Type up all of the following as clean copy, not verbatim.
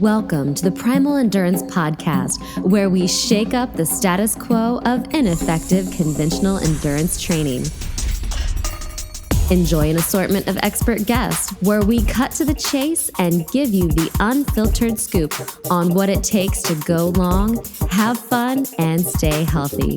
Welcome to the Primal Endurance podcast, where we shake up the status quo of ineffective conventional endurance training. Enjoy an assortment of expert guests, where we cut to the chase and give you the unfiltered scoop on what it takes to go long, have fun, and stay healthy.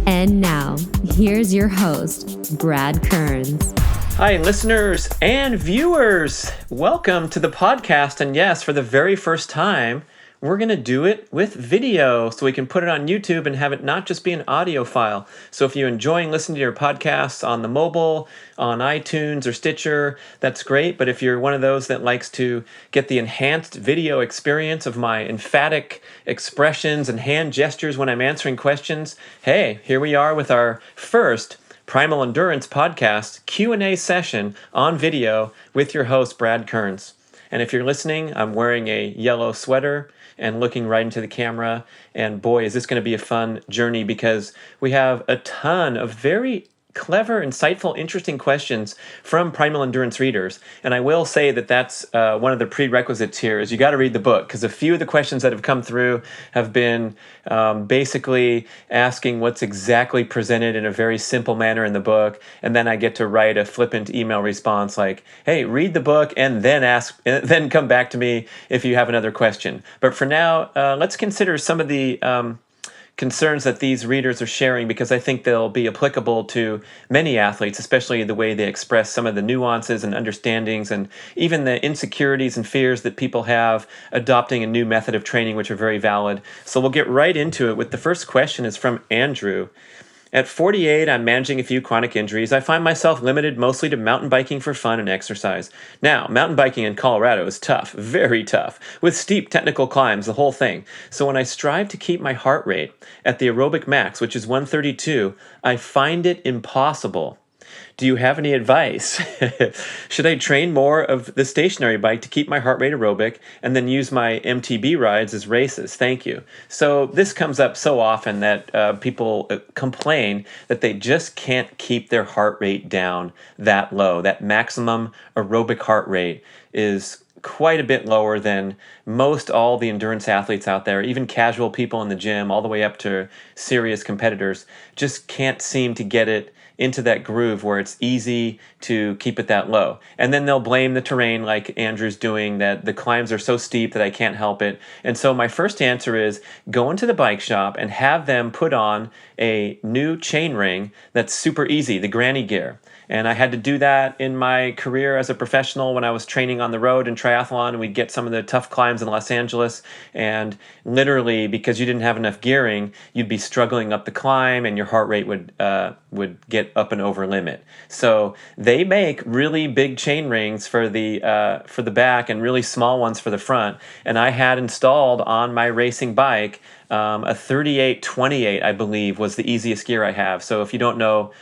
And now, here's your host, Brad Kearns. Hi, listeners and viewers. Welcome to the podcast. And yes, for the very first time, we're going to do it with video so we can put it on YouTube and have it not just be an audio file. So if you're enjoying listening to your podcasts on the mobile, on iTunes or Stitcher, that's great. But if you're one of those that likes to get the enhanced video experience of my emphatic expressions and hand gestures when I'm answering questions, hey, here we are with our first Primal Endurance podcast Q&A session on video with your host, Brad Kearns. And if you're listening, I'm wearing a yellow sweater and looking right into the camera. And boy, is this going to be a fun journey because we have a ton of very clever, insightful, interesting questions from Primal Endurance readers. And I will say that that's one of the prerequisites here is you got to read the book, because a few of the questions that have come through have been basically asking what's exactly presented in a very simple manner in the book. And then I get to write a flippant email response like, hey, read the book and then come back to me if you have another question. But for now, let's consider some of the concerns that these readers are sharing, because I think they'll be applicable to many athletes, especially the way they express some of the nuances and understandings and even the insecurities and fears that people have adopting a new method of training, which are very valid. So we'll get right into it with the first question is from Andrew. At 48, I'm managing a few chronic injuries. I find myself limited mostly to mountain biking for fun and exercise. Now, mountain biking in Colorado is tough, very tough, with steep technical climbs, the whole thing. So when I strive to keep my heart rate at the aerobic max, which is 132, I find it impossible. Do you have any advice? Should I train more of the stationary bike to keep my heart rate aerobic and then use my MTB rides as races? Thank you. So this comes up so often that people complain that they just can't keep their heart rate down that low. That maximum aerobic heart rate is quite a bit lower than most all the endurance athletes out there, even casual people in the gym, all the way up to serious competitors, just can't seem to get it into that groove where it's easy to keep it that low. And then they'll blame the terrain like Andrew's doing, that the climbs are so steep that I can't help it. And so my first answer is go into the bike shop and have them put on a new chain ring that's super easy, the granny gear. And I had to do that in my career as a professional when I was training on the road in triathlon, and we'd get some of the tough climbs in Los Angeles. And literally, because you didn't have enough gearing, you'd be struggling up the climb and your heart rate would get up and over limit. So they make really big chain rings for the back and really small ones for the front. And I had installed on my racing bike a 38-28, I believe, was the easiest gear I have. So if you don't know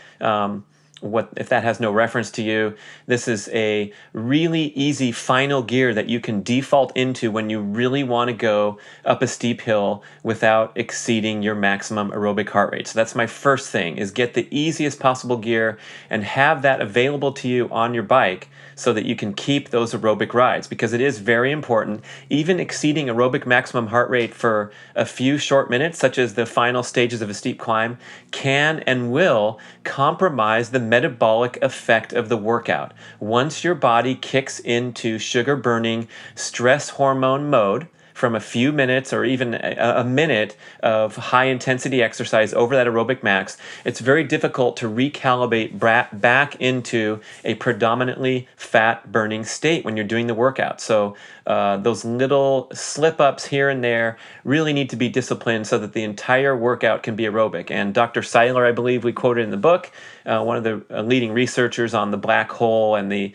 if that has no reference to you, this is a really easy final gear that you can default into when you really want to go up a steep hill without exceeding your maximum aerobic heart rate. So that's my first thing, is get the easiest possible gear and have that available to you on your bike so that you can keep those aerobic rides, because it is very important. Even exceeding aerobic maximum heart rate for a few short minutes, such as the final stages of a steep climb, can and will compromise the metabolic effect of the workout. Once your body kicks into sugar burning stress hormone mode from a few minutes or even a minute of high intensity exercise over that aerobic max, it's very difficult to recalibrate back into a predominantly fat burning state when you're doing the workout. So those little slip ups here and there really need to be disciplined so that the entire workout can be aerobic. And Dr. Seiler, I believe we quoted in the book, one of the leading researchers on the black hole and the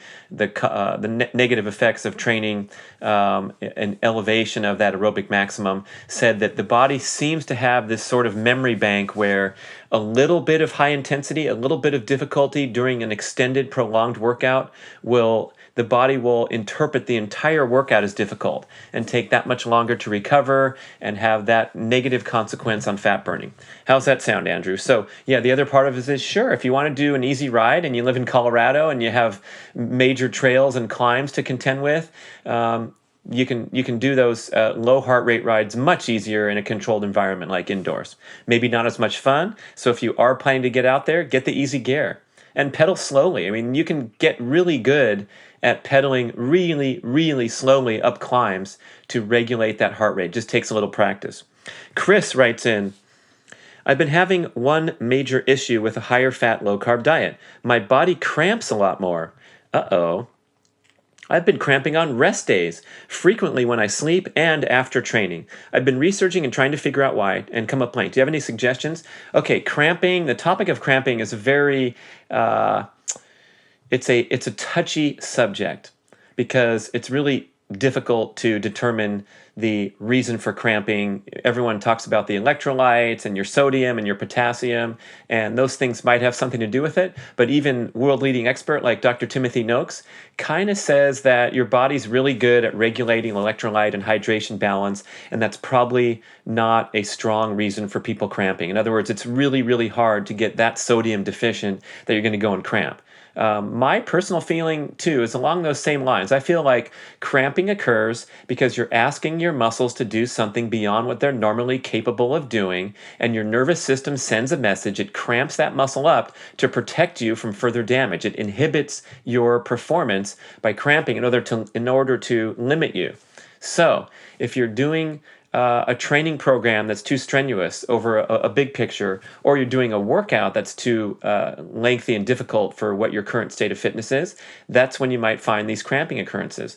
negative effects of training and elevation of that aerobic maximum, said that the body seems to have this sort of memory bank where a little bit of high intensity, a little bit of difficulty during an extended, prolonged workout the body will interpret the entire workout as difficult and take that much longer to recover and have that negative consequence on fat burning. How's that sound, Andrew? So yeah, the other part of it is, sure, if you want to do an easy ride and you live in Colorado and you have major trails and climbs to contend with, you can do those low heart rate rides much easier in a controlled environment like indoors. Maybe not as much fun. So if you are planning to get out there, get the easy gear and pedal slowly. I mean, you can get really good at pedaling really, really slowly up climbs to regulate that heart rate. Just takes a little practice. Chris writes in, I've been having one major issue with a higher fat, low carb diet. My body cramps a lot more. Uh-oh. I've been cramping on rest days, frequently when I sleep and after training. I've been researching and trying to figure out why and come up blank. Do you have any suggestions? Okay, cramping, the topic of cramping is a very, it's a touchy subject because it's really difficult to determine the reason for cramping. Everyone talks about the electrolytes and your sodium and your potassium, and those things might have something to do with it. But even world-leading expert like Dr. Timothy Noakes kind of says that your body's really good at regulating electrolyte and hydration balance, and that's probably not a strong reason for people cramping. In other words, it's really, really hard to get that sodium deficient that you're going to go and cramp. My personal feeling, too, is along those same lines. I feel like cramping occurs because you're asking your muscles to do something beyond what they're normally capable of doing, and your nervous system sends a message. It cramps that muscle up to protect you from further damage. It inhibits your performance by cramping in order to limit you. So if you're doing a training program that's too strenuous over a big picture, or you're doing a workout that's too lengthy and difficult for what your current state of fitness is, that's when you might find these cramping occurrences.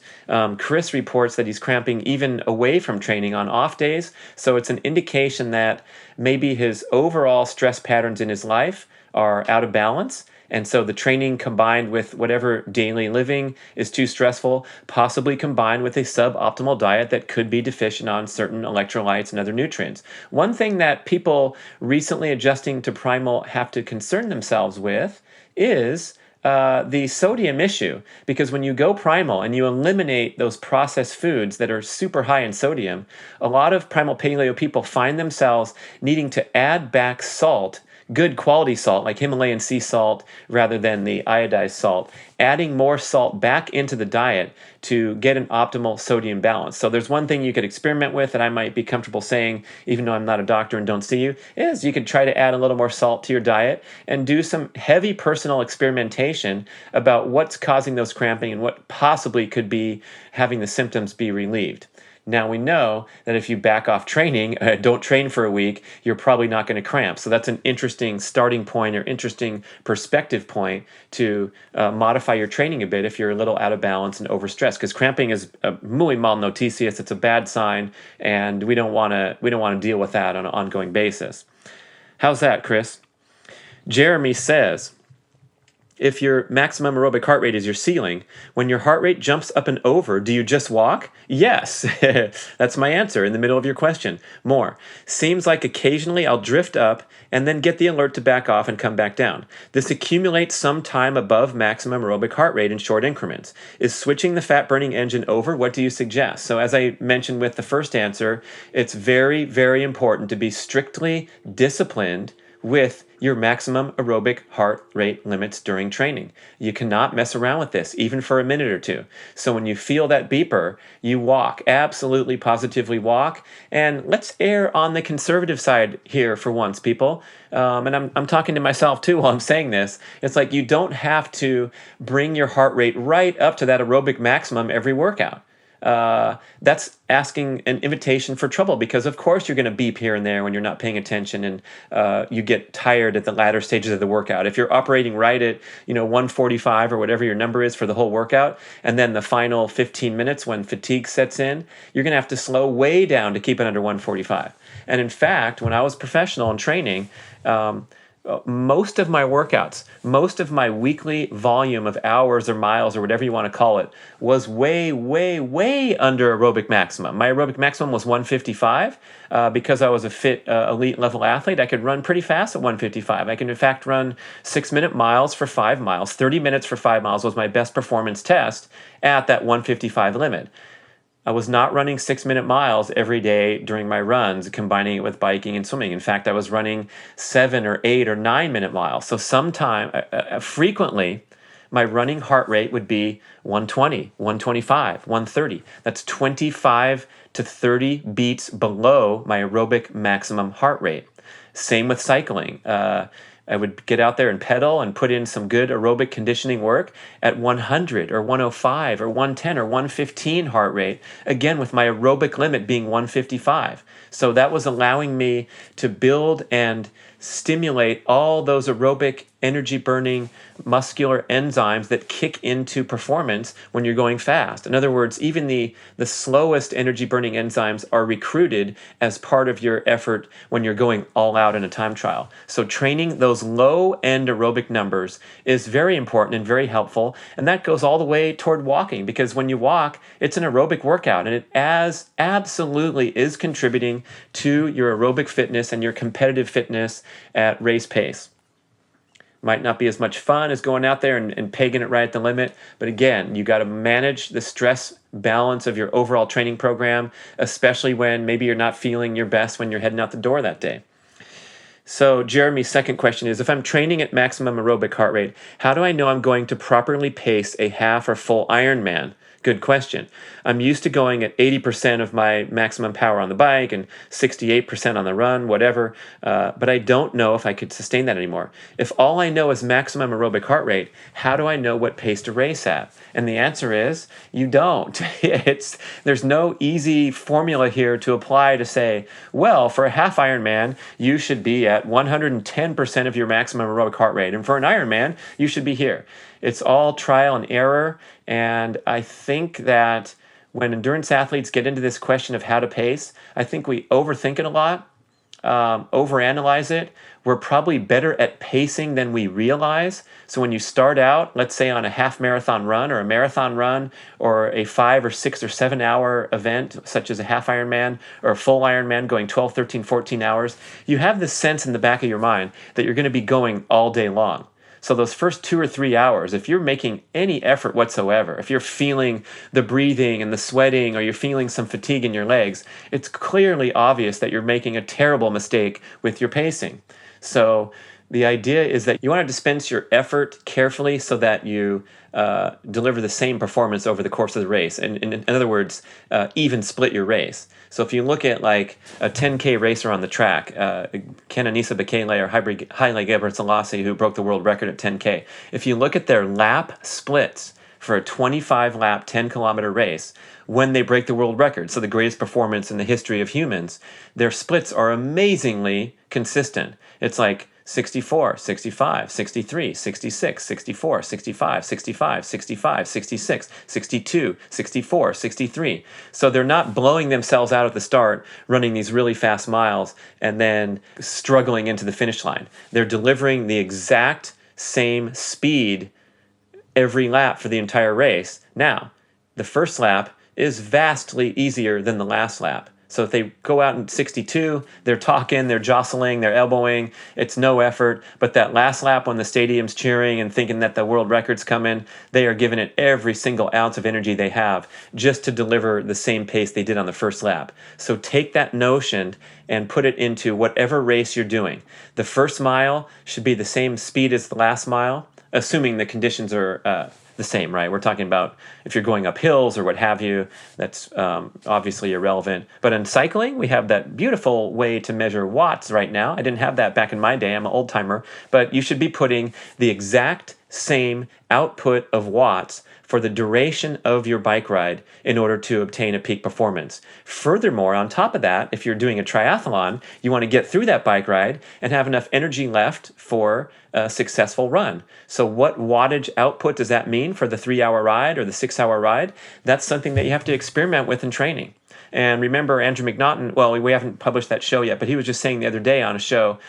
Chris reports that he's cramping even away from training on off days, so it's an indication that maybe his overall stress patterns in his life are out of balance. And so the training combined with whatever daily living is too stressful, possibly combined with a suboptimal diet that could be deficient on certain electrolytes and other nutrients. One thing that people recently adjusting to Primal have to concern themselves with is the sodium issue, because when you go Primal and you eliminate those processed foods that are super high in sodium, a lot of Primal Paleo people find themselves needing to add back salt, good quality salt like Himalayan sea salt rather than the iodized salt, adding more salt back into the diet to get an optimal sodium balance. So there's one thing you could experiment with that I might be comfortable saying, even though I'm not a doctor and don't see you, is you could try to add a little more salt to your diet and do some heavy personal experimentation about what's causing those cramping and what possibly could be having the symptoms be relieved. Now we know that if you back off training, don't train for a week, you're probably not going to cramp. So that's an interesting starting point or interesting perspective point to modify your training a bit if you're a little out of balance and overstressed. Because cramping is muy mal noticias. It's a bad sign, and we don't want to deal with that on an ongoing basis. How's that, Chris? Jeremy says, if your maximum aerobic heart rate is your ceiling, when your heart rate jumps up and over, do you just walk? Yes, that's my answer in the middle of your question. More. Seems like occasionally I'll drift up and then get the alert to back off and come back down. This accumulates some time above maximum aerobic heart rate in short increments. Is switching the fat-burning engine over? What do you suggest? So as I mentioned with the first answer, it's very, very important to be strictly disciplined with your maximum aerobic heart rate limits during training. You cannot mess around with this, even for a minute or two. So when you feel that beeper, you walk, absolutely positively walk. And let's err on the conservative side here for once, people. And I'm talking to myself too while I'm saying this. It's like you don't have to bring your heart rate right up to that aerobic maximum every workout. That's asking an invitation for trouble, because of course you're going to beep here and there when you're not paying attention, and you get tired at the latter stages of the workout. If you're operating right at 145 or whatever your number is for the whole workout, and then the final 15 minutes when fatigue sets in, you're going to have to slow way down to keep it under 145. And in fact, when I was professional in training, most of my workouts, most of my weekly volume of hours or miles or whatever you want to call it, was way, way, way under aerobic maximum. My aerobic maximum was 155. Because I was a fit elite level athlete, I could run pretty fast at 155. I can in fact run 6-minute miles for 5 miles. 30 minutes for 5 miles was my best performance test at that 155 limit. I was not running 6-minute miles every day during my runs, combining it with biking and swimming. In fact, I was running 7 or 8 or 9-minute miles. So frequently, my running heart rate would be 120, 125, 130. That's 25 to 30 beats below my aerobic maximum heart rate. Same with cycling. I would get out there and pedal and put in some good aerobic conditioning work at 100 or 105 or 110 or 115 heart rate, again with my aerobic limit being 155. So that was allowing me to build and stimulate all those aerobic energy burning muscular enzymes that kick into performance when you're going fast. In other words, even the slowest energy burning enzymes are recruited as part of your effort when you're going all out in a time trial. So training those low end aerobic numbers is very important and very helpful. And that goes all the way toward walking, because when you walk, it's an aerobic workout, and it absolutely is contributing to your aerobic fitness and your competitive fitness at race pace. Might not be as much fun as going out there and pegging it right at the limit. But again, you got to manage the stress balance of your overall training program, especially when maybe you're not feeling your best when you're heading out the door that day. So Jeremy's second question is, if I'm training at maximum aerobic heart rate, how do I know I'm going to properly pace a half or full Ironman? Good question. I'm used to going at 80% of my maximum power on the bike and 68% on the run, whatever, but I don't know if I could sustain that anymore. If all I know is maximum aerobic heart rate, how do I know what pace to race at? And the answer is, you don't. There's no easy formula here to apply to say, well, for a half Ironman, you should be at 110% of your maximum aerobic heart rate, and for an Ironman, you should be here. It's all trial and error, and I think that when endurance athletes get into this question of how to pace, I think we overthink it a lot, overanalyze it. We're probably better at pacing than we realize. So when you start out, let's say on a half marathon run or a marathon run or a 5 or 6 or 7 hour event, such as a half Ironman or a full Ironman going 12, 13, 14 hours, you have this sense in the back of your mind that you're going to be going all day long. So those first 2 or 3 hours, if you're making any effort whatsoever, if you're feeling the breathing and the sweating, or you're feeling some fatigue in your legs, it's clearly obvious that you're making a terrible mistake with your pacing. So the idea is that you want to dispense your effort carefully so that you deliver the same performance over the course of the race. And in other words, even split your race. So if you look at like a 10K racer on the track, Kenenisa Bekele or Haile Gebrselassie, who broke the world record at 10K, if you look at their lap splits for a 25-lap, 10-kilometer race, when they break the world record, so the greatest performance in the history of humans, their splits are amazingly consistent. It's like 64, 65, 63, 66, 64, 65, 65, 65, 66, 62, 64, 63. So they're not blowing themselves out at the start, running these really fast miles, and then struggling into the finish line. They're delivering the exact same speed every lap for the entire race. Now, the first lap is vastly easier than the last lap. So if they go out in 62, they're talking, they're jostling, they're elbowing, it's no effort. But that last lap when the stadium's cheering and thinking that the world record's coming, they are giving it every single ounce of energy they have just to deliver the same pace they did on the first lap. So take that notion and put it into whatever race you're doing. The first mile should be the same speed as the last mile, assuming the conditions are the same, right? We're talking about if you're going up hills or what have you, that's obviously irrelevant. But in cycling, we have that beautiful way to measure watts right now. I didn't have that back in my day. I'm an old timer. But you should be putting the exact same output of watts for the duration of your bike ride in order to obtain a peak performance. Furthermore, on top of that, if you're doing a triathlon, you want to get through that bike ride and have enough energy left for a successful run. So what wattage output does that mean for the 3-hour ride or the 6-hour ride? That's something that you have to experiment with in training. And remember Andrew McNaughton, well, we haven't published that show yet, but he was just saying the other day on a show,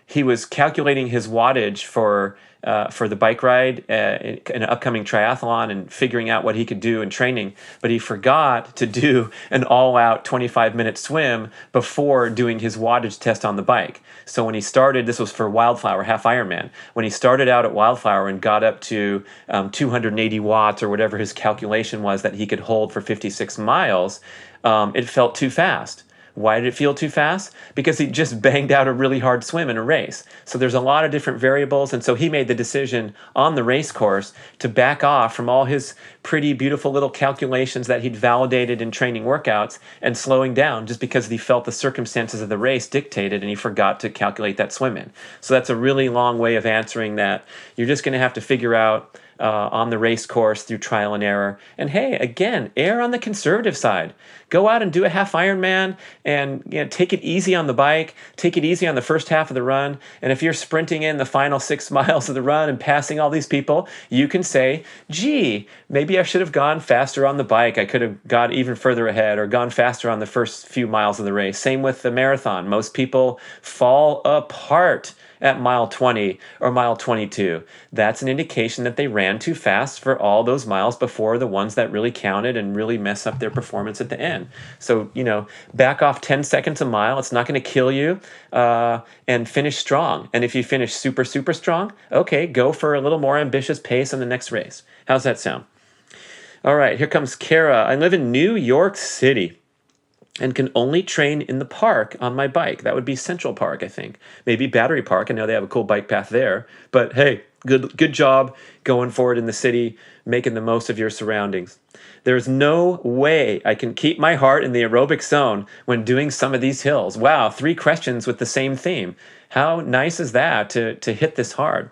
he was calculating his wattage for the bike ride in an upcoming triathlon and figuring out what he could do in training, but he forgot to do an all-out 25-minute swim before doing his wattage test on the bike. So when he started, this was for Wildflower, half Ironman, when he started out at Wildflower and got up to 280 watts or whatever his calculation was that he could hold for 56 miles, it felt too fast. Why did it feel too fast? Because he just banged out a really hard swim in a race. So there's a lot of different variables. And so he made the decision on the race course to back off from all his pretty beautiful little calculations that he'd validated in training workouts and slowing down just because he felt the circumstances of the race dictated and he forgot to calculate that swim in. So that's a really long way of answering that. You're just going to have to figure out on the race course through trial and error. And hey, again, err on the conservative side. Go out and do a half Ironman and take it easy on the bike, take it easy on the first half of the run. And if you're sprinting in the final 6 miles of the run and passing all these people, you can say, gee, maybe I should have gone faster on the bike. I could have got even further ahead or gone faster on the first few miles of the race. Same with the marathon. Most people fall apart at mile 20 or mile 22. That's an indication that they ran too fast for all those miles before the ones that really counted and really mess up their performance at the end. So, back off 10 seconds a mile. It's not going to kill you, and finish strong. And if you finish super, super strong, okay, go for a little more ambitious pace on the next race. How's that sound? All right, here comes Kara. I live in New York City and can only train in the park on my bike. That would be Central Park, I think. Maybe Battery Park. I know they have a cool bike path there. But hey, good job going forward in the city, making the most of your surroundings. There's no way I can keep my heart in the aerobic zone when doing some of these hills. Wow, 3 questions with the same theme. How nice is that to hit this hard?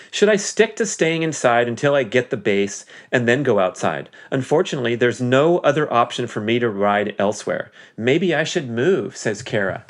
Should I stick to staying inside until I get the base and then go outside? Unfortunately, there's no other option for me to ride elsewhere. Maybe I should move, says Kara.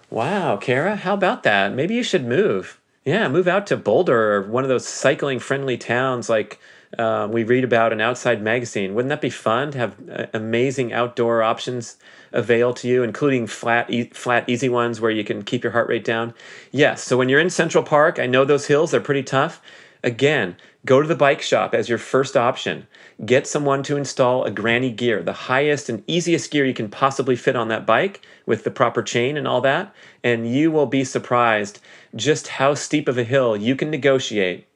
Wow, Kara, how about that? Maybe you should move. Yeah, move out to Boulder or one of those cycling-friendly towns like we read about in Outside Magazine. Wouldn't that be fun to have amazing outdoor options avail to you, including flat, easy ones where you can keep your heart rate down? Yes, so when you're in Central Park, I know those hills, they're pretty tough. Again, go to the bike shop as your first option. Get someone to install a granny gear, the highest and easiest gear you can possibly fit on that bike with the proper chain and all that, and you will be surprised just how steep of a hill you can negotiate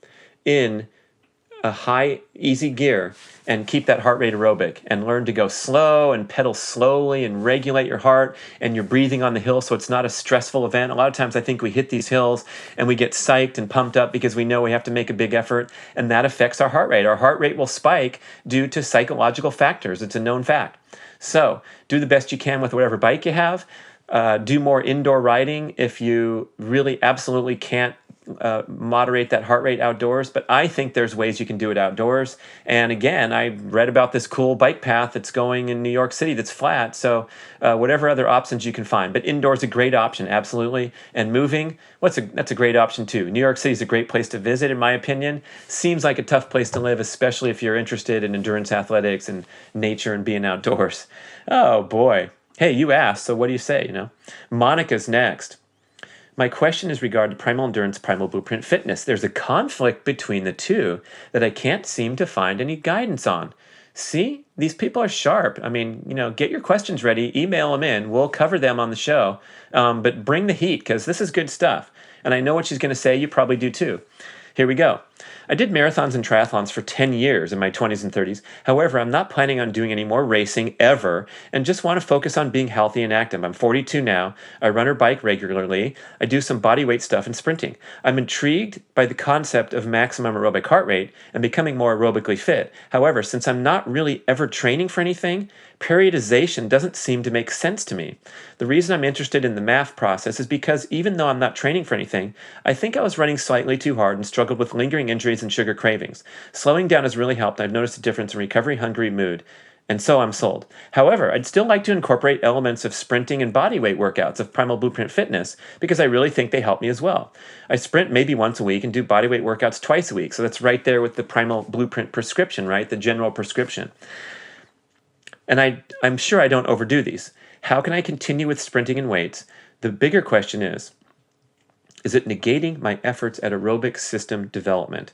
in a high, easy gear and keep that heart rate aerobic and learn to go slow and pedal slowly and regulate your heart and your breathing on the hill so it's not a stressful event. A lot of times I think we hit these hills and we get psyched and pumped up because we know we have to make a big effort, and that affects our heart rate. Our heart rate will spike due to psychological factors. It's a known fact. So do the best you can with whatever bike you have. Do more indoor riding if you really absolutely can't moderate that heart rate outdoors, but I think there's ways you can do it outdoors. And again, I read about this cool bike path that's going in New York City that's flat, so whatever other options you can find. But indoors is a great option, absolutely. And moving, that's a great option too. New York City is a great place to visit, in my opinion. Seems like a tough place to live, especially if you're interested in endurance athletics and nature and being outdoors. Oh boy. Hey, you asked, so what do you say, Monica's next. My question is regarding Primal Endurance, Primal Blueprint Fitness. There's a conflict between the two that I can't seem to find any guidance on. See, these people are sharp. I mean, get your questions ready, email them in. We'll cover them on the show. But bring the heat, because this is good stuff. And I know what she's going to say. You probably do too. Here we go. I did marathons and triathlons for 10 years in my 20s and 30s. However, I'm not planning on doing any more racing ever and just want to focus on being healthy and active. I'm 42 now. I run or bike regularly. I do some body weight stuff and sprinting. I'm intrigued by the concept of maximum aerobic heart rate and becoming more aerobically fit. However, since I'm not really ever training for anything, periodization doesn't seem to make sense to me. The reason I'm interested in the math process is because even though I'm not training for anything, I think I was running slightly too hard and struggled with lingering injuries and sugar cravings. Slowing down has really helped. I've noticed a difference in recovery, hungry, mood, and so I'm sold. However, I'd still like to incorporate elements of sprinting and body weight workouts of Primal Blueprint Fitness because I really think they help me as well. I sprint maybe once a week and do body weight workouts twice a week, so that's right there with the Primal Blueprint prescription, right? The general prescription. And I'm sure I don't overdo these. How can I continue with sprinting and weights? The bigger question is it negating my efforts at aerobic system development?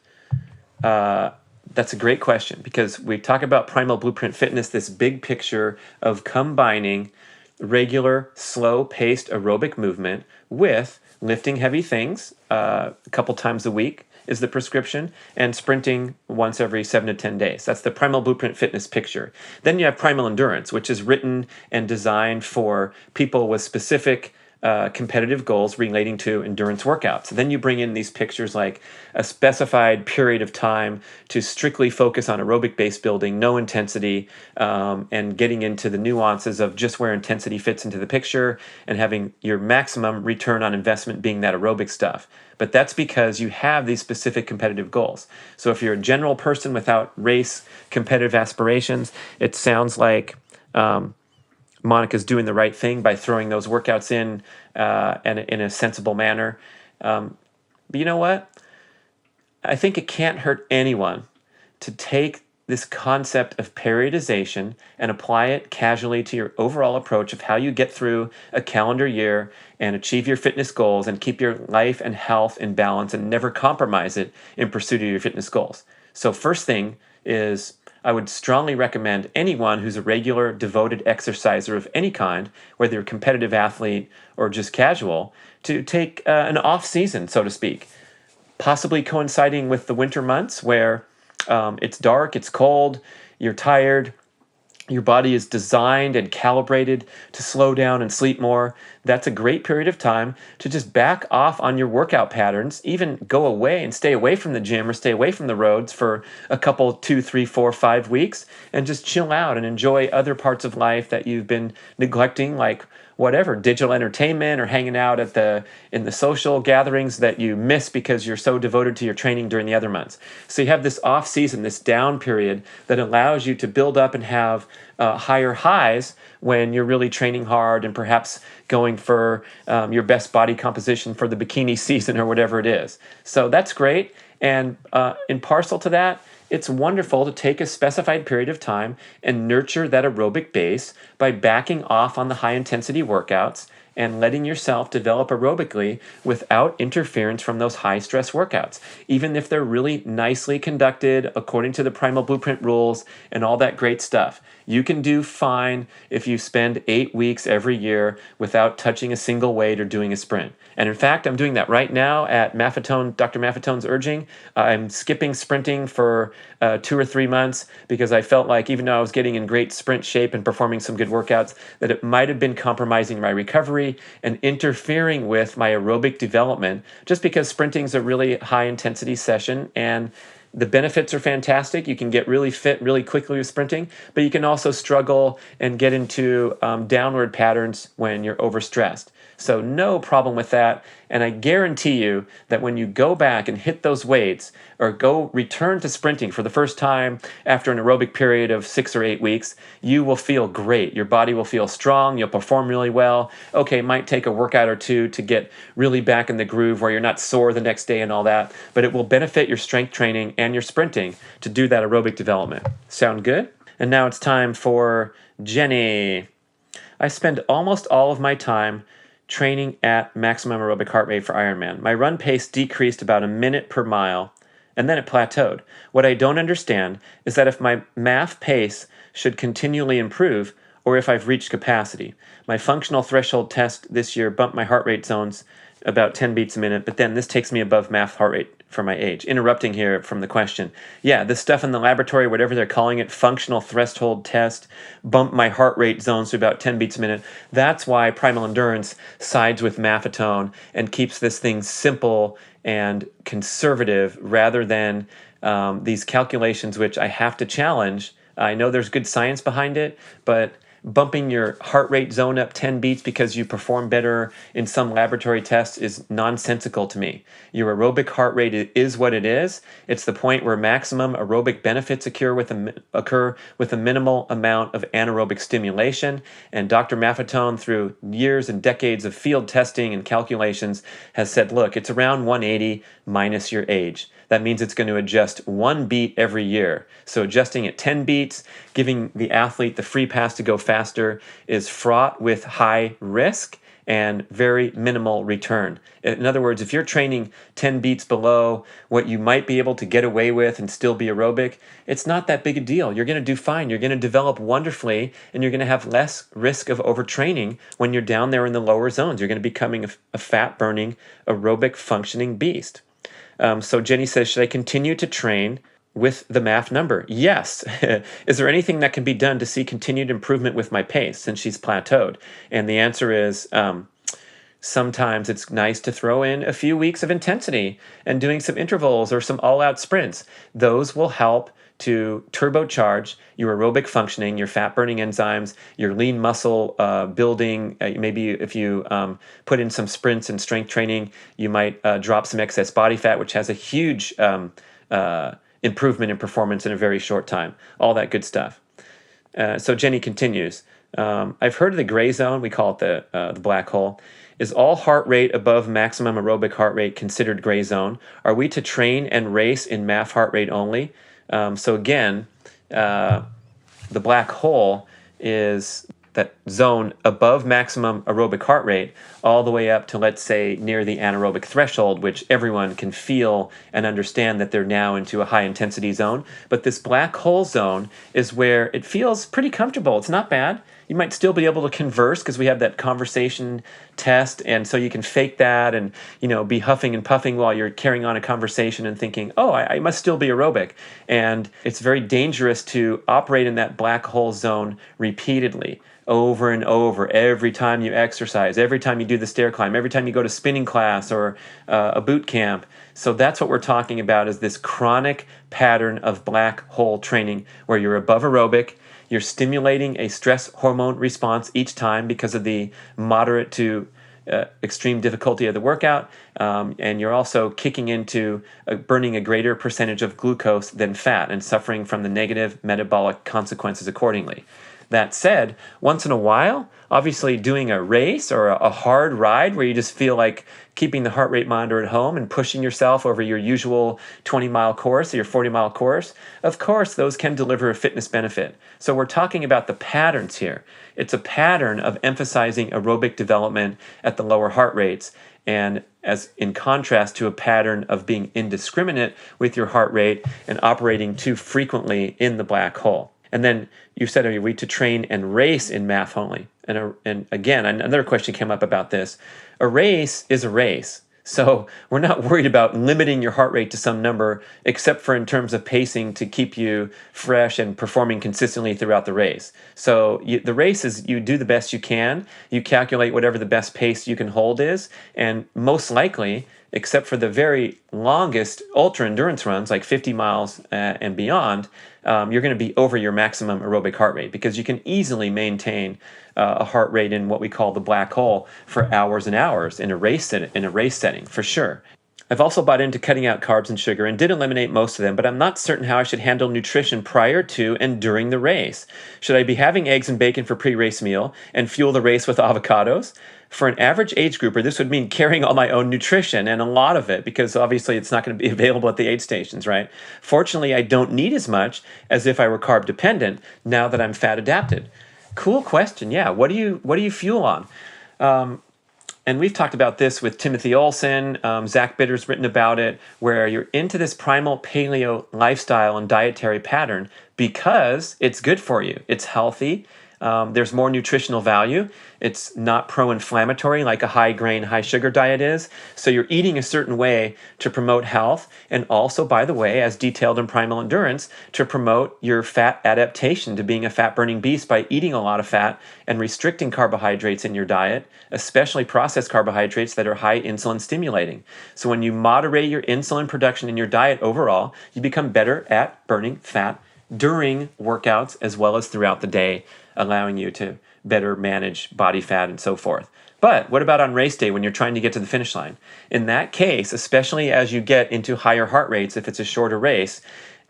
That's a great question because we talk about Primal Blueprint Fitness, this big picture of combining regular, slow-paced aerobic movement with lifting heavy things a couple times a week, is the prescription, and sprinting once every 7 to 10 days. That's the Primal Blueprint Fitness picture. Then you have Primal Endurance, which is written and designed for people with specific competitive goals relating to endurance workouts. Then you bring in these pictures like a specified period of time to strictly focus on aerobic base building, no intensity, and getting into the nuances of just where intensity fits into the picture and having your maximum return on investment being that aerobic stuff. But that's because you have these specific competitive goals. So if you're a general person without race competitive aspirations, it sounds like Monica's doing the right thing by throwing those workouts in a sensible manner. But you know what? I think it can't hurt anyone to take this concept of periodization and apply it casually to your overall approach of how you get through a calendar year and achieve your fitness goals and keep your life and health in balance and never compromise it in pursuit of your fitness goals. So first thing is, I would strongly recommend anyone who's a regular, devoted exerciser of any kind, whether you're a competitive athlete or just casual, to take an off season, so to speak, possibly coinciding with the winter months where it's dark, it's cold, you're tired, your body is designed and calibrated to slow down and sleep more. That's a great period of time to just back off on your workout patterns, even go away and stay away from the gym or stay away from the roads for a couple, 2, 3, 4, 5 weeks, and just chill out and enjoy other parts of life that you've been neglecting, like whatever, digital entertainment or hanging out in the social gatherings that you miss because you're so devoted to your training during the other months. So you have this off season, this down period that allows you to build up and have higher highs when you're really training hard and perhaps going for your best body composition for the bikini season or whatever it is. So that's great. And in parcel to that, it's wonderful to take a specified period of time and nurture that aerobic base by backing off on the high intensity workouts and letting yourself develop aerobically without interference from those high stress workouts, even if they're really nicely conducted according to the Primal Blueprint rules and all that great stuff. You can do fine if you spend 8 weeks every year without touching a single weight or doing a sprint. And in fact, I'm doing that right now at Dr. Maffetone's urging. I'm skipping sprinting for 2 or 3 months because I felt like even though I was getting in great sprint shape and performing some good workouts, that it might have been compromising my recovery and interfering with my aerobic development, just because sprinting is a really high intensity session and the benefits are fantastic. You can get really fit really quickly with sprinting, but you can also struggle and get into downward patterns when you're overstressed. So no problem with that. And I guarantee you that when you go back and hit those weights or go return to sprinting for the first time after an aerobic period of 6 or 8 weeks, you will feel great. Your body will feel strong. You'll perform really well. Okay, it might take a workout or two to get really back in the groove where you're not sore the next day and all that, but it will benefit your strength training and your sprinting to do that aerobic development. Sound good? And now it's time for Jenny. I spend almost all of my time training at maximum aerobic heart rate for Ironman. My run pace decreased about a minute per mile, and then it plateaued. What I don't understand is that if my MAF pace should continually improve, or if I've reached capacity. My functional threshold test this year bumped my heart rate zones about 10 beats a minute, but then this takes me above MAF heart rate for my age. Interrupting here from the question. Yeah, this stuff in the laboratory, whatever they're calling it, functional threshold test, bumped my heart rate zones to about 10 beats a minute. That's why Primal Endurance sides with Maffetone and keeps this thing simple and conservative rather than these calculations, which I have to challenge. I know there's good science behind it, but bumping your heart rate zone up 10 beats because you perform better in some laboratory tests is nonsensical to me. Your aerobic heart rate is what it is. It's the point where maximum aerobic benefits occur with a minimal amount of anaerobic stimulation. And Dr. Maffetone, through years and decades of field testing and calculations, has said, look, it's around 180 minus your age. That means it's going to adjust 1 beat every year. So adjusting at 10 beats, giving the athlete the free pass to go faster, is fraught with high risk and very minimal return. In other words, if you're training 10 beats below what you might be able to get away with and still be aerobic, it's not that big a deal. You're going to do fine. You're going to develop wonderfully, and you're going to have less risk of overtraining when you're down there in the lower zones. You're going to be becoming a fat-burning, aerobic functioning beast. So Jenny says, should I continue to train with the MAF number? Yes. Is there anything that can be done to see continued improvement with my pace since she's plateaued? And the answer is, sometimes it's nice to throw in a few weeks of intensity and doing some intervals or some all-out sprints. Those will help to turbocharge your aerobic functioning, your fat-burning enzymes, your lean muscle building. Maybe if you put in some sprints and strength training, you might drop some excess body fat, which has a huge improvement in performance in a very short time. All that good stuff. So Jenny continues. I've heard of the gray zone. We call it the black hole. Is all heart rate above maximum aerobic heart rate considered gray zone? Are we to train and race in MAF heart rate only? So again, the black hole is that zone above maximum aerobic heart rate all the way up to, let's say, near the anaerobic threshold, which everyone can feel and understand that they're now into a high intensity zone. But this black hole zone is where it feels pretty comfortable. It's not bad. You might still be able to converse because we have that conversation test, and so you can fake that and be huffing and puffing while you're carrying on a conversation and thinking, oh, I must still be aerobic. And it's very dangerous to operate in that black hole zone repeatedly, over and over, every time you exercise, every time you do the stair climb, every time you go to spinning class or a boot camp. So that's what we're talking about, is this chronic pattern of black hole training where you're above aerobic. You're stimulating a stress hormone response each time because of the moderate to extreme difficulty of the workout, and you're also kicking into burning a greater percentage of glucose than fat and suffering from the negative metabolic consequences accordingly. That said, once in a while, obviously doing a race or a hard ride where you just feel like keeping the heart rate monitor at home and pushing yourself over your usual 20-mile course or your 40-mile course, of course, those can deliver a fitness benefit. So we're talking about the patterns here. It's a pattern of emphasizing aerobic development at the lower heart rates, and as in contrast to a pattern of being indiscriminate with your heart rate and operating too frequently in the black hole. And then you said, are we to train and race in MAF only? And again, another question came up about this. A race is a race. So we're not worried about limiting your heart rate to some number, except for in terms of pacing to keep you fresh and performing consistently throughout the race. So the race is, you do the best you can. You calculate whatever the best pace you can hold is. And most likely, except for the very longest ultra endurance runs, like 50 miles and beyond, you're going to be over your maximum aerobic heart rate because you can easily maintain a heart rate in what we call the black hole for hours and hours in a race setting, for sure. I've also bought into cutting out carbs and sugar and did eliminate most of them, but I'm not certain how I should handle nutrition prior to and during the race. Should I be having eggs and bacon for pre-race meal and fuel the race with avocados? For an average age grouper, this would mean carrying all my own nutrition, and a lot of it, because obviously it's not going to be available at the aid stations, right? Fortunately, I don't need as much as if I were carb dependent now that I'm fat adapted. Cool question. Yeah. What do you fuel on? And we've talked about this with Timothy Olson. Zach Bitter's written about it, where you're into this primal paleo lifestyle and dietary pattern because it's good for you. It's healthy. There's more nutritional value. It's not pro-inflammatory like a high-grain, high-sugar diet is. So you're eating a certain way to promote health, and also, by the way, as detailed in Primal Endurance, to promote your fat adaptation to being a fat-burning beast by eating a lot of fat and restricting carbohydrates in your diet, especially processed carbohydrates that are high insulin stimulating. So when you moderate your insulin production in your diet overall, you become better at burning fat during workouts as well as throughout the day, allowing you to better manage body fat and so forth. But what about on race day when you're trying to get to the finish line? In that case, especially as you get into higher heart rates, if it's a shorter race,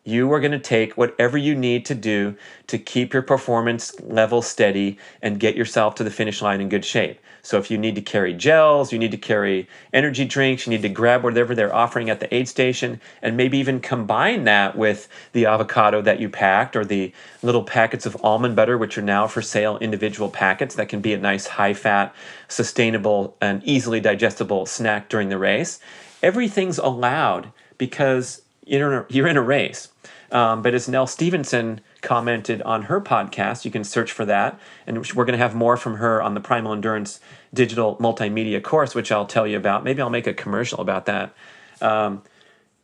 you are going to take whatever you need to do to keep your performance level steady and get yourself to the finish line in good shape. So if you need to carry gels, you need to carry energy drinks, you need to grab whatever they're offering at the aid station, and maybe even combine that with the avocado that you packed or the little packets of almond butter, which are now for sale, individual packets that can be a nice high-fat, sustainable, and easily digestible snack during the race. Everything's allowed because you're in a race. But as Nell Stevenson commented on her podcast, you can search for that, and we're going to have more from her on the Primal Endurance digital multimedia course, which I'll tell you about. Maybe I'll make a commercial about that.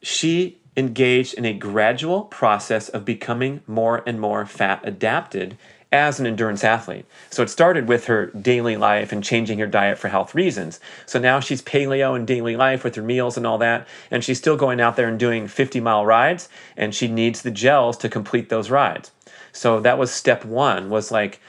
she engaged in a gradual process of becoming more and more fat adapted as an endurance athlete. So it started with her daily life and changing her diet for health reasons. So now she's paleo in daily life with her meals and all that, and she's still going out there and doing 50-mile rides, and she needs the gels to complete those rides. So that was step one, was like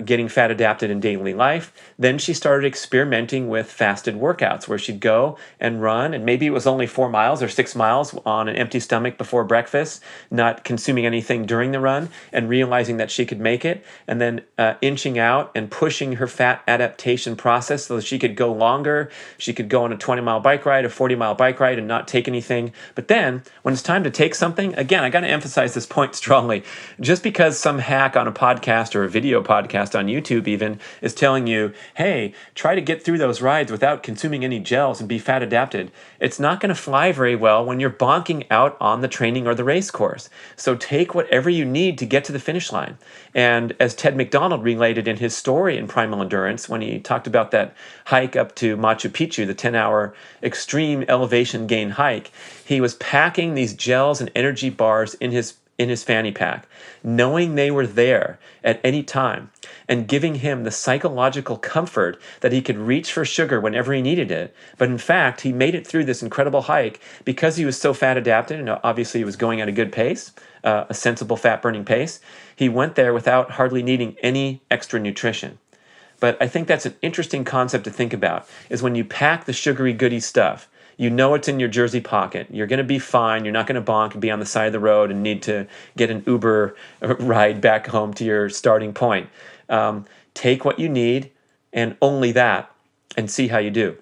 getting fat adapted in daily life. Then she started experimenting with fasted workouts where she'd go and run, and maybe it was only 4 miles or 6 miles on an empty stomach before breakfast, not consuming anything during the run, and realizing that she could make it, and then inching out and pushing her fat adaptation process so that she could go longer. She could go on a 20-mile bike ride, a 40-mile bike ride, and not take anything. But then when it's time to take something, again, I got to emphasize this point strongly. Just because some hack on a podcast or a video podcast on YouTube even is telling you, hey, try to get through those rides without consuming any gels and be fat adapted, it's not going to fly very well when you're bonking out on the training or the race course. So take whatever you need to get to the finish line. And as Ted McDonald related in his story in Primal Endurance, when he talked about that hike up to Machu Picchu, the 10-hour extreme elevation gain hike, he was packing these gels and energy bars in his fanny pack, knowing they were there at any time, and giving him the psychological comfort that he could reach for sugar whenever he needed it. But in fact, he made it through this incredible hike because he was so fat adapted, and obviously he was going at a good pace, a sensible fat burning pace. He went there without hardly needing any extra nutrition. But I think that's an interesting concept to think about, is when you pack the sugary goody stuff, you know it's in your jersey pocket. You're going to be fine. You're not going to bonk and be on the side of the road and need to get an Uber ride back home to your starting point. Take what you need and only that, and see how you do.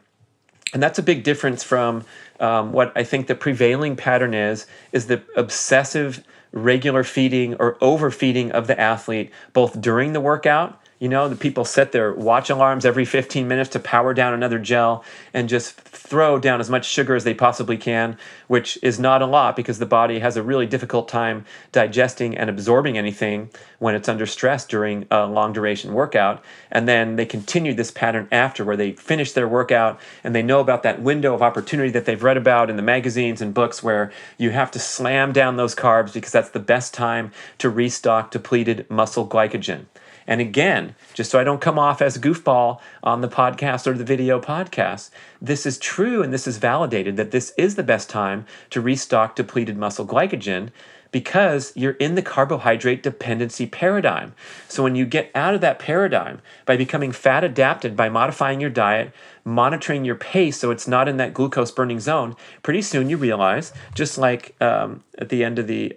And that's a big difference from what I think the prevailing pattern is the obsessive regular feeding or overfeeding of the athlete, both during the workout. You know, the people set their watch alarms every 15 minutes to power down another gel and just throw down as much sugar as they possibly can, which is not a lot because the body has a really difficult time digesting and absorbing anything when it's under stress during a long duration workout. And then they continue this pattern after, where they finish their workout and they know about that window of opportunity that they've read about in the magazines and books where you have to slam down those carbs because that's the best time to restock depleted muscle glycogen. And again, just so I don't come off as a goofball on the podcast or the video podcast, this is true and this is validated that this is the best time to restock depleted muscle glycogen because you're in the carbohydrate dependency paradigm. So when you get out of that paradigm by becoming fat adapted, by modifying your diet, monitoring your pace so it's not in that glucose burning zone, pretty soon you realize, just like at the end of the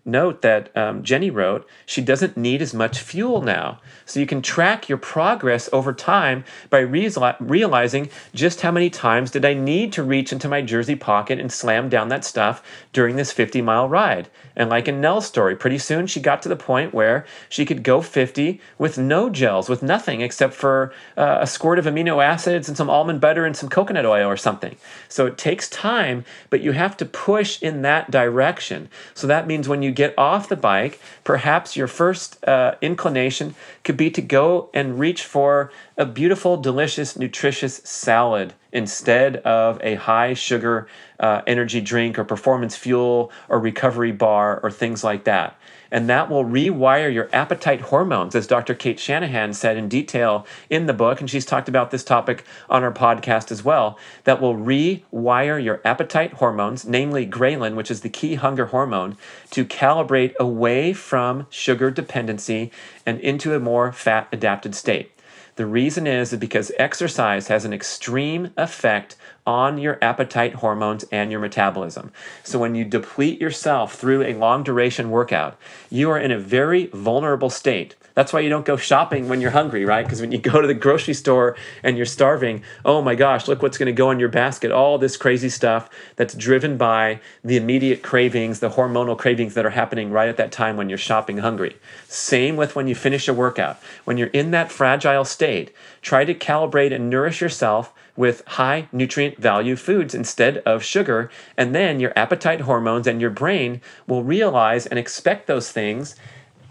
note that Jenny wrote, she doesn't need as much fuel now. So you can track your progress over time by realizing just how many times did I need to reach into my jersey pocket and slam down that stuff during this 50-mile ride. And like in Nell's story, pretty soon she got to the point where she could go 50 with no gels, with nothing except for a squirt of amino acids and some almond butter and some coconut oil or something. So it takes time, but you have to push in that direction. So that means when you get off the bike, perhaps your first inclination could be to go and reach for a beautiful, delicious, nutritious salad instead of a high sugar energy drink or performance fuel or recovery bar or things like that. And that will rewire your appetite hormones, as Dr. Kate Shanahan said in detail in the book, and she's talked about this topic on our podcast as well, that will rewire your appetite hormones, namely ghrelin, which is the key hunger hormone, to calibrate away from sugar dependency and into a more fat-adapted state. The reason is because exercise has an extreme effect on your appetite hormones and your metabolism. So when you deplete yourself through a long duration workout, you are in a very vulnerable state. That's why you don't go shopping when you're hungry, right? Because when you go to the grocery store and you're starving, oh my gosh, look what's going to go in your basket. All this crazy stuff that's driven by the immediate cravings, the hormonal cravings that are happening right at that time when you're shopping hungry. Same with when you finish a workout. When you're in that fragile state, try to calibrate and nourish yourself with high nutrient value foods instead of sugar, and then your appetite hormones and your brain will realize and expect those things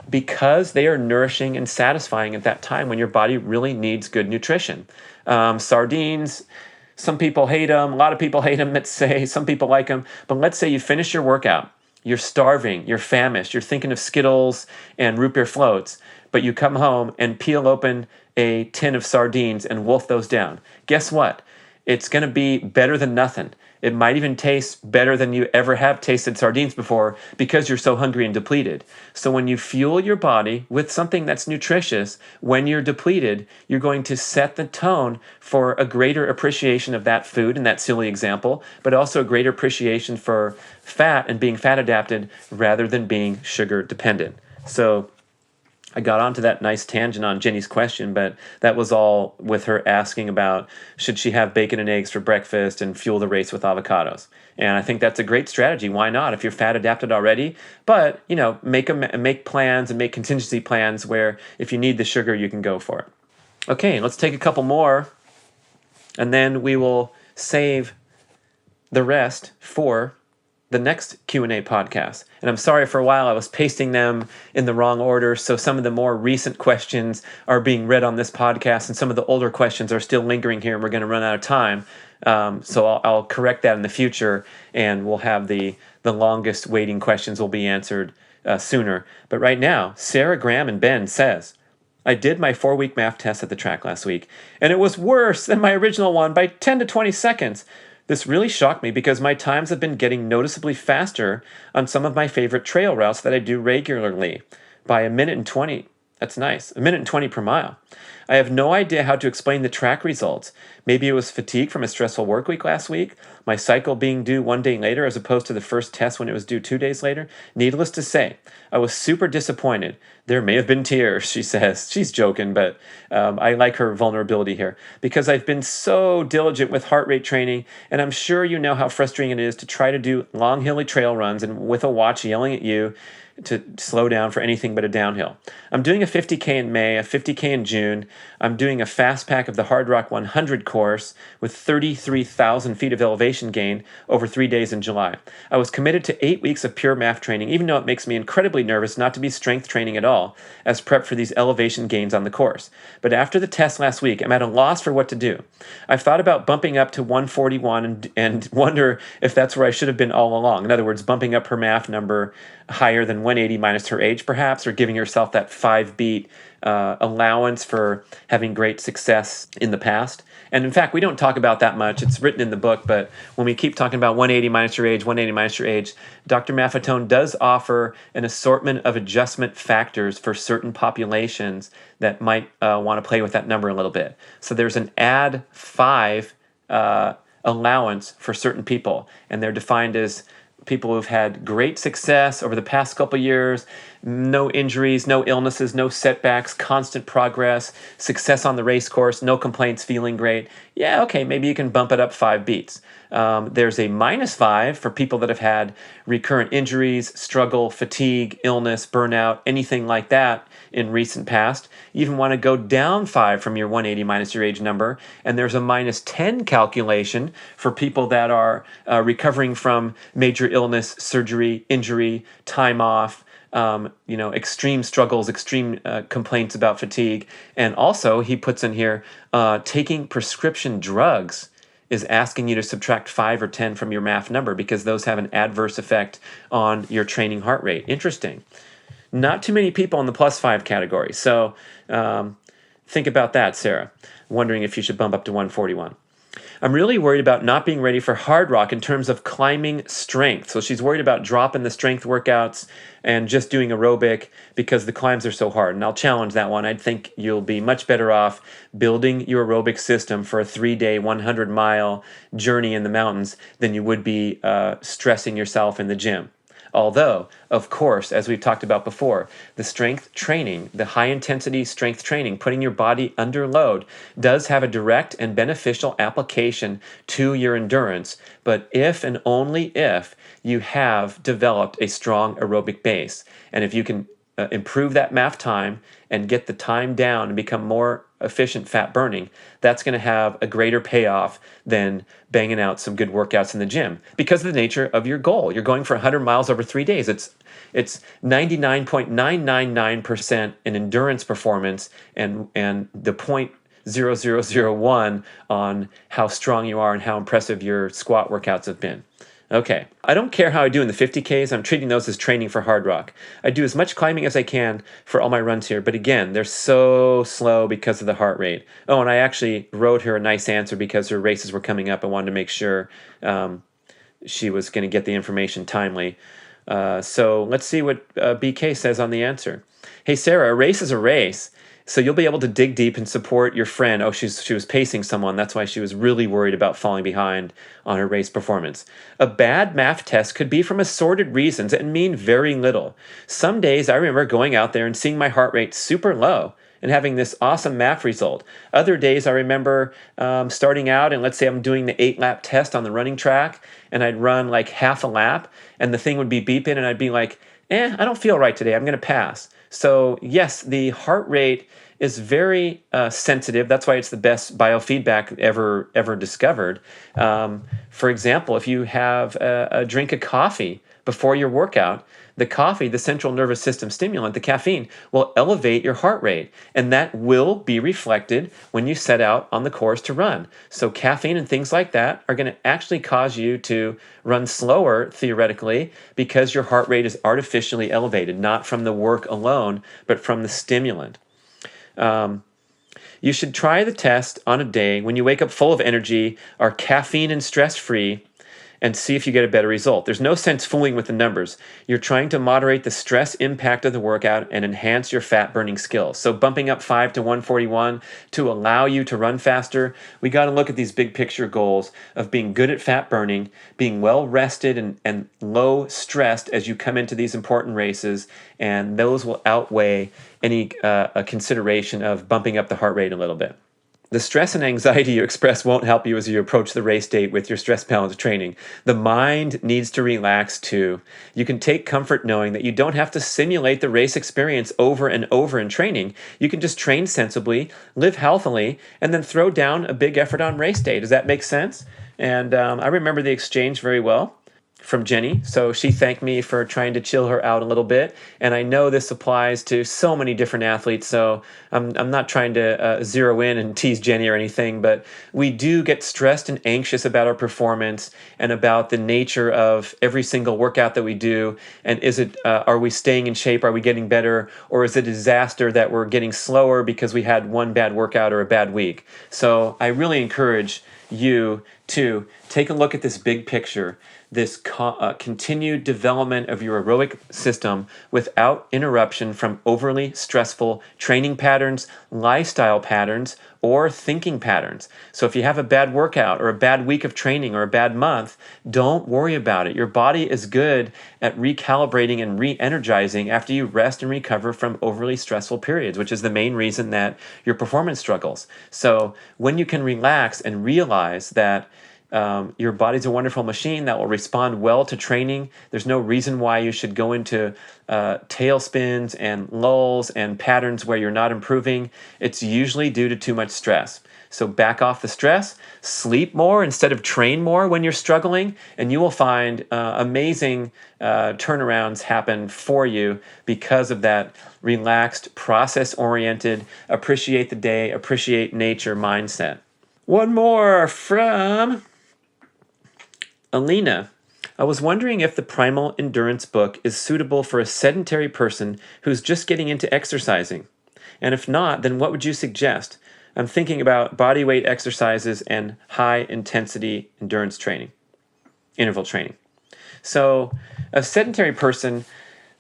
because they are nourishing and satisfying at that time when your body really needs good nutrition. Sardines, Some people hate them. A lot of people hate them, let's say. Some people like them. But let's say you finish your workout. You're starving. You're famished. You're thinking of Skittles and root beer floats. But you come home and peel open a tin of sardines and wolf those down. Guess what? It's going to be better than nothing. It might even taste better than you ever have tasted sardines before because you're so hungry and depleted. So when you fuel your body with something that's nutritious, when you're depleted, you're going to set the tone for a greater appreciation of that food in that silly example, but also a greater appreciation for fat and being fat adapted rather than being sugar dependent. So I got onto that nice tangent on Jenny's question, but that was all with her asking about should she have bacon and eggs for breakfast and fuel the race with avocados. And I think that's a great strategy. Why not? If you're fat adapted already, but make plans and make contingency plans where if you need the sugar, you can go for it. Okay, let's take a couple more, and then we will save the rest for the next Q&A podcast. And I'm sorry, for a while I was pasting them in the wrong order, so some of the more recent questions are being read on this podcast, and some of the older questions are still lingering here, and we're going to run out of time. So I'll correct that in the future, and we'll have the longest waiting questions will be answered sooner. But right now, Sarah Graham and Ben says, I did my 4-week math test at the track last week, and it was worse than my original one by 10 to 20 seconds. This really shocked me because my times have been getting noticeably faster on some of my favorite trail routes that I do regularly by 1:20. That's nice. 1:20 per mile. I have no idea how to explain the track results. Maybe it was fatigue from a stressful work week last week, my cycle being due 1 day later as opposed to the first test when it was due 2 days later. Needless to say, I was super disappointed. There may have been tears, she says. She's joking, but I like her vulnerability here because I've been so diligent with heart rate training, and I'm sure you know how frustrating it is to try to do long, hilly trail runs and with a watch yelling at you to slow down for anything but a downhill. I'm doing a 50K in May, a 50K in June. I'm doing a fast pack of the Hard Rock 100 course with 33,000 feet of elevation gain over 3 days in July. I was committed to 8 weeks of pure math training, even though it makes me incredibly nervous not to be strength training at all as prep for these elevation gains on the course. But after the test last week, I'm at a loss for what to do. I've thought about bumping up to 141 and wonder if that's where I should have been all along. In other words, bumping up her math number higher than 180 minus her age, perhaps, or giving herself that 5-beat allowance for having great success in the past. And in fact, we don't talk about that much. It's written in the book, but when we keep talking about 180 minus your age, 180 minus your age, Dr. Maffetone does offer an assortment of adjustment factors for certain populations that might want to play with that number a little bit. So there's an add 5 allowance for certain people, and they're defined as people who've had great success over the past couple of years, no injuries, no illnesses, no setbacks, constant progress, success on the race course, no complaints, feeling great. Yeah, okay, maybe you can bump it up 5 beats. There's a -5 for people that have had recurrent injuries, struggle, fatigue, illness, burnout, anything like that in recent past. You even want to go down 5 from your 180 minus your age number. And there's a -10 calculation for people that are recovering from major illness, surgery, injury, time off, extreme struggles, extreme complaints about fatigue. And also, he puts in here, taking prescription drugs is asking you to subtract 5 or 10 from your math number because those have an adverse effect on your training heart rate. Interesting. Not too many people in the +5 category. So think about that, Sarah. Wondering if you should bump up to 141. I'm really worried about not being ready for hard rock in terms of climbing strength. So she's worried about dropping the strength workouts and just doing aerobic because the climbs are so hard. And I'll challenge that one. I think you'll be much better off building your aerobic system for a 3-day, 100-mile journey in the mountains than you would be stressing yourself in the gym. Although, of course, as we've talked about before, the strength training, the high-intensity strength training, putting your body under load, does have a direct and beneficial application to your endurance, but if and only if you have developed a strong aerobic base. And if you can improve that MAF time and get the time down and become more efficient fat burning, that's going to have a greater payoff than banging out some good workouts in the gym because of the nature of your goal. You're going for 100 miles over 3 days. It's 99.999% in endurance performance, and the 0.0001 on how strong you are and how impressive your squat workouts have been. Okay, I don't care how I do in the 50Ks. I'm treating those as training for hard rock. I do as much climbing as I can for all my runs here, but again, they're so slow because of the heart rate. Oh, and I actually wrote her a nice answer because her races were coming up. I wanted to make sure she was going to get the information timely. So let's see what BK says on the answer. Hey, Sarah, a race is a race. So you'll be able to dig deep and support your friend. Oh, she was pacing someone. That's why she was really worried about falling behind on her race performance. A bad math test could be from assorted reasons and mean very little. Some days I remember going out there and seeing my heart rate super low and having this awesome math result. Other days I remember starting out and let's say I'm doing the 8-lap test on the running track and I'd run like half a lap and the thing would be beeping and I'd be like, I don't feel right today. I'm going to pass. So yes, the heart rate is very sensitive. That's why it's the best biofeedback ever discovered. For example, if you have a drink of coffee before your workout, the coffee, the central nervous system stimulant, the caffeine, will elevate your heart rate, and that will be reflected when you set out on the course to run. So caffeine and things like that are going to actually cause you to run slower, theoretically, because your heart rate is artificially elevated, not from the work alone, but from the stimulant. You should try the test on a day when you wake up full of energy, are caffeine and stress-free, and see if you get a better result. There's no sense fooling with the numbers. You're trying to moderate the stress impact of the workout and enhance your fat-burning skills. So bumping up 5 to 141 to allow you to run faster, we got to look at these big picture goals of being good at fat burning, being well rested and low stressed as you come into these important races, and those will outweigh any a consideration of bumping up the heart rate a little bit. The stress and anxiety you express won't help you as you approach the race date with your stress balance training. The mind needs to relax too. You can take comfort knowing that you don't have to simulate the race experience over and over in training. You can just train sensibly, live healthily, and then throw down a big effort on race day. Does that make sense? And I remember the exchange very well from Jenny. So she thanked me for trying to chill her out a little bit. And I know this applies to so many different athletes. So I'm not trying to zero in and tease Jenny or anything, but we do get stressed and anxious about our performance and about the nature of every single workout that we do. And is it, are we staying in shape? Are we getting better? Or is it a disaster that we're getting slower because we had one bad workout or a bad week? So I really encourage you to take a look at this big picture, this continued development of your aerobic system without interruption from overly stressful training patterns, lifestyle patterns, or thinking patterns. So if you have a bad workout or a bad week of training or a bad month, don't worry about it. Your body is good at recalibrating and re-energizing after you rest and recover from overly stressful periods, which is the main reason that your performance struggles. So when you can relax and realize that your body's a wonderful machine that will respond well to training. There's no reason why you should go into tailspins and lulls and patterns where you're not improving. It's usually due to too much stress. So back off the stress, sleep more instead of train more when you're struggling, and you will find amazing turnarounds happen for you because of that relaxed, process-oriented, appreciate the day, appreciate nature mindset. One more from Alina. I was wondering if the Primal Endurance book is suitable for a sedentary person who's just getting into exercising. And if not, then what would you suggest? I'm thinking about body weight exercises and high intensity endurance training, interval training. So a sedentary person,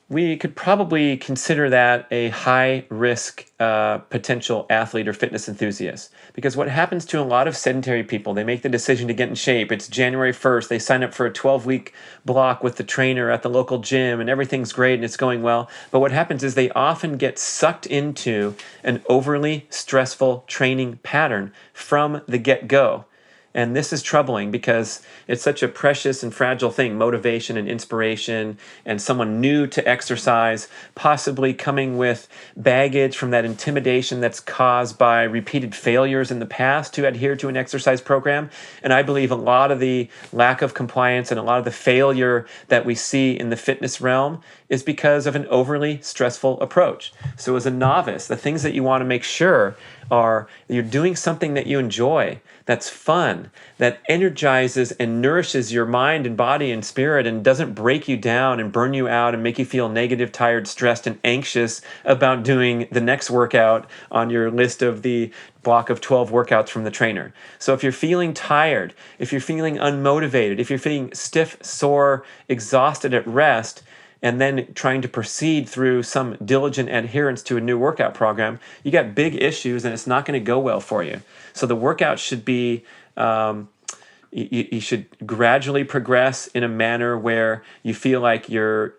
we could probably consider that a high-risk potential athlete or fitness enthusiast. Because what happens to a lot of sedentary people, they make the decision to get in shape. It's January 1st. They sign up for a 12-week block with the trainer at the local gym, and everything's great and it's going well. But what happens is they often get sucked into an overly stressful training pattern from the get-go. And this is troubling because it's such a precious and fragile thing, motivation and inspiration, and someone new to exercise, possibly coming with baggage from that intimidation that's caused by repeated failures in the past to adhere to an exercise program. And I believe a lot of the lack of compliance and a lot of the failure that we see in the fitness realm is because of an overly stressful approach. So as a novice, the things that you want to make sure are you're doing something that you enjoy, that's fun, that energizes and nourishes your mind and body and spirit and doesn't break you down and burn you out and make you feel negative, tired, stressed, and anxious about doing the next workout on your list of the block of 12 workouts from the trainer. So if you're feeling tired, if you're feeling unmotivated, if you're feeling stiff, sore, exhausted at rest, and then trying to proceed through some diligent adherence to a new workout program, you got big issues and it's not going to go well for you. So the workout should be, you should gradually progress in a manner where you feel like you're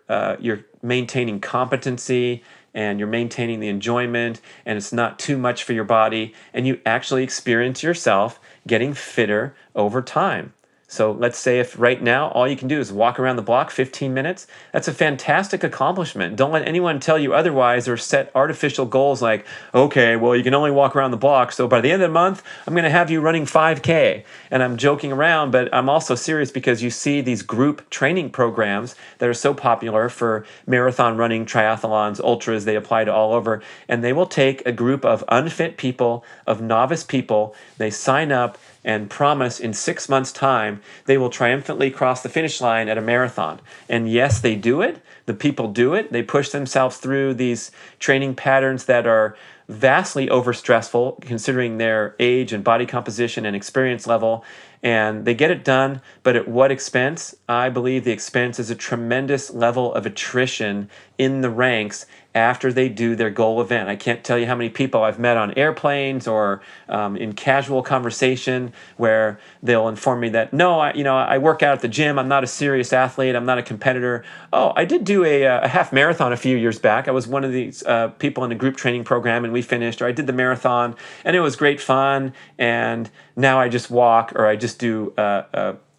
maintaining competency and you're maintaining the enjoyment and it's not too much for your body and you actually experience yourself getting fitter over time. So let's say if right now all you can do is walk around the block 15 minutes, that's a fantastic accomplishment. Don't let anyone tell you otherwise or set artificial goals like, okay, well, you can only walk around the block, so by the end of the month, I'm going to have you running 5K. And I'm joking around, but I'm also serious because you see these group training programs that are so popular for marathon running, triathlons, ultras, they apply to all over, and they will take a group of unfit people, of novice people, they sign up and promise in 6 months' time they will triumphantly cross the finish line at a marathon. And yes, they do it. The people do it. They push themselves through these training patterns that are vastly overstressful considering their age and body composition and experience level. And they get it done, but at what expense? I believe the expense is a tremendous level of attrition in the ranks after they do their goal event. I can't tell you how many people I've met on airplanes or in casual conversation where they'll inform me that, no, I work out at the gym. I'm not a serious athlete. I'm not a competitor. Oh, I did do a half marathon a few years back. I was one of these people in a group training program and we finished, or I did the marathon and it was great fun. And now I just walk or I just do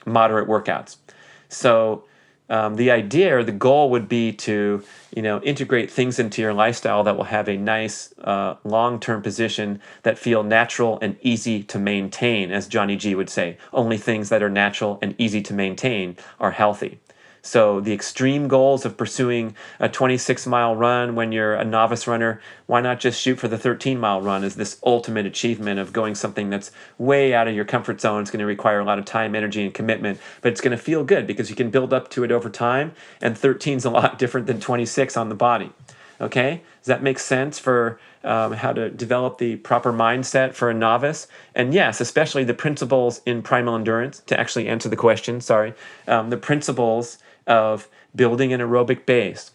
moderate workouts. So the idea or the goal would be to, integrate things into your lifestyle that will have a nice long-term position that feel natural and easy to maintain, as Johnny G would say. Only things that are natural and easy to maintain are healthy. So the extreme goals of pursuing a 26-mile run when you're a novice runner, why not just shoot for the 13-mile run as this ultimate achievement of going something that's way out of your comfort zone. It's going to require a lot of time, energy, and commitment, but it's going to feel good because you can build up to it over time, and 13 is a lot different than 26 on the body. Okay? Does that make sense for how to develop the proper mindset for a novice? And yes, especially the principles in Primal Endurance, to actually answer the question, the principles of building an aerobic base,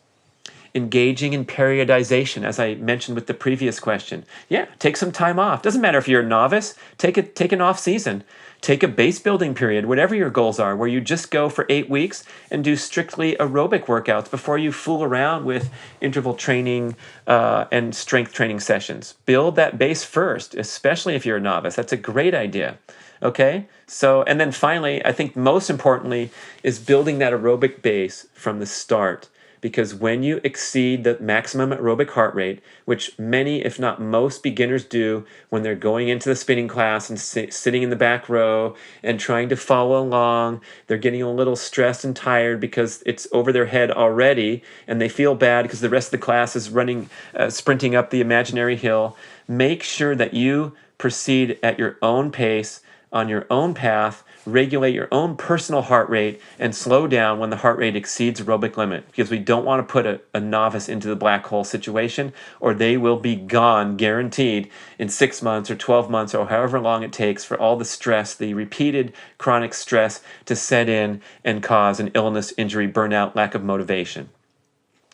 engaging in periodization, as I mentioned with the previous question. Yeah, take some time off. Doesn't matter if you're a novice, take an off season. Take a base building period, whatever your goals are, where you just go for 8 weeks and do strictly aerobic workouts before you fool around with interval training and strength training sessions. Build that base first, especially if you're a novice. That's a great idea. Okay? So, and then finally, I think most importantly is building that aerobic base from the start. Because when you exceed the maximum aerobic heart rate, which many, if not most beginners do when they're going into the spinning class and sitting in the back row and trying to follow along, they're getting a little stressed and tired because it's over their head already and they feel bad because the rest of the class is running, sprinting up the imaginary hill. Make sure that you proceed at your own pace, on your own path, regulate your own personal heart rate, and slow down when the heart rate exceeds aerobic limit, because we don't want to put a novice into the black hole situation, or they will be gone, guaranteed, in 6 months or 12 months or however long it takes for all the stress, the repeated chronic stress to set in and cause an illness, injury, burnout, lack of motivation.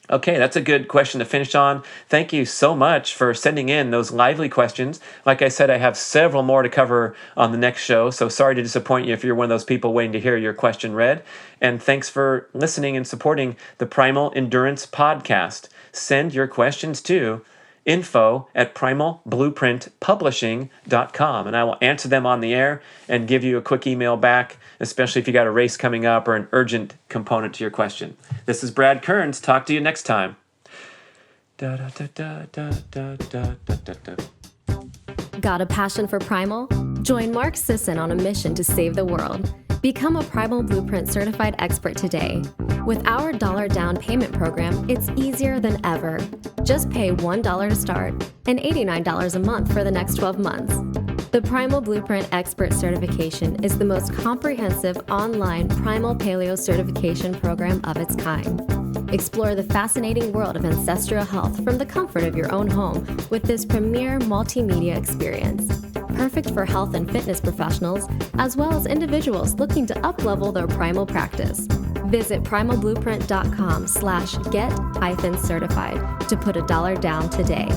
Okay, that's a good question to finish on. Thank you so much for sending in those lively questions. Like I said, I have several more to cover on the next show, so sorry to disappoint you if you're one of those people waiting to hear your question read. And thanks for listening and supporting the Primal Endurance podcast. Send your questions to info@primalblueprintpublishing.com, and I will answer them on the air and give you a quick email back, especially if you got a race coming up or an urgent component to your question. This is Brad Kearns. Talk to you next time. Got a passion for Primal? Join Mark Sisson on a mission to save the world. Become a Primal Blueprint certified expert today. With our $1 down payment program, it's easier than ever. Just pay $1 to start and $89 a month for the next 12 months. The Primal Blueprint Expert Certification is the most comprehensive online Primal Paleo certification program of its kind. Explore the fascinating world of ancestral health from the comfort of your own home with this premier multimedia experience. Perfect for health and fitness professionals, as well as individuals looking to up-level their primal practice. Visit primalblueprint.com/get-certified to put $1 down today.